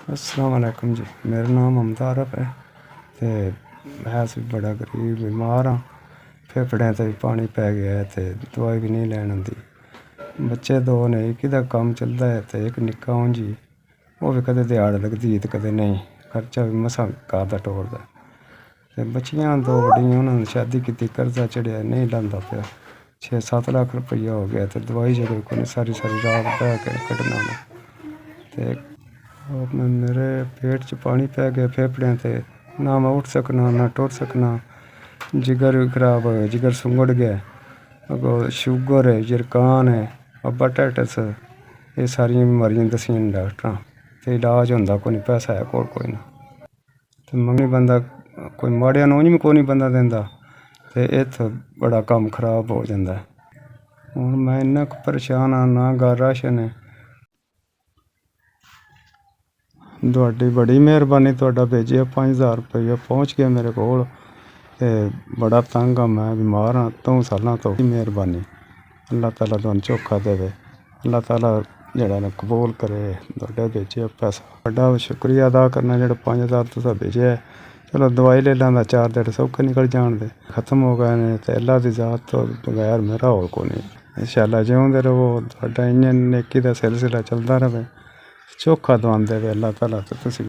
अस्सलाम वालेकुम जी। मेरा नाम ममता आरफ है ते मैं बड़ा गरीब बीमार हाँ। फेफड़ियां ते पानी पै गया है ते दवाई भी नहीं लैन आंदी। बच्चे दो ने, एक दा कम्म चलदा है ते एक निक्का हून जी, वो भी कदें दिहाड़ लगदी ते कदें नहीं। खर्चा भी मसां घर दा टोरदा ते बच्चियां दो बड्डियां, उन्होंने शादी की, कर्जा चढ़िया नहीं लांदा पिया। 6-7 लाख रुपया हो गया ते दवाई जगह को सारी रात बह के कड्ढना उन्हें ते मेरे पेट च पानी पै गया फेफड़ियां ते, ना मैं उठ सकना ना टुर सकना। जिगर भी खराब हो गया, जिगर सुंगड़ गया। अगो शुगर है, जरकान है, हेपेटाइटिस, ये सारियां बीमारियां दसियां डॉक्टरां ते इलाज होंदा कोई नहीं, पैसा है कोई ना ते मंगनी बंदा कोई माड़िया नूंह भी कोई नहीं बंदा दिंदा ते इत्थै बड़ा कम्म खराब हो जांदा है। हुण मैं इन्ना परेशान हाँ, ना घर राशन है। ਤੁਹਾਡੀ बड़ी मेहरबानी, ਤੁਹਾਡਾ भेजिया 5000 रुपया पहुँच गया मेरे कोल ते बड़ा तंग हाँ मैं, बीमार हाँ 2 सालों तो। मेहरबानी अल्लाह ताला तुहानू चोखा देवे, अल्लाह ताला जेह्ड़ा ना कबूल करे तुहाडा भेजिया पैसा। बड़ा शुक्रिया अदा करना जेह्ड़ा 5000 तुसें भेजिया है। चलो दवाई ले लैंदा, 4 दिन सौखे निकल जान दे, खत्म हो गए ने ते अल्लाह दी ज़ात तो बगैर मेरा होर कोई नहीं। इंशाअल्लाह जिउंदे रवो, तुहाडा इ'यां नेकी दा सिलसिला चलदा रवे, चोखा दवांदे वे अल्लाह ताला ते तुसीं।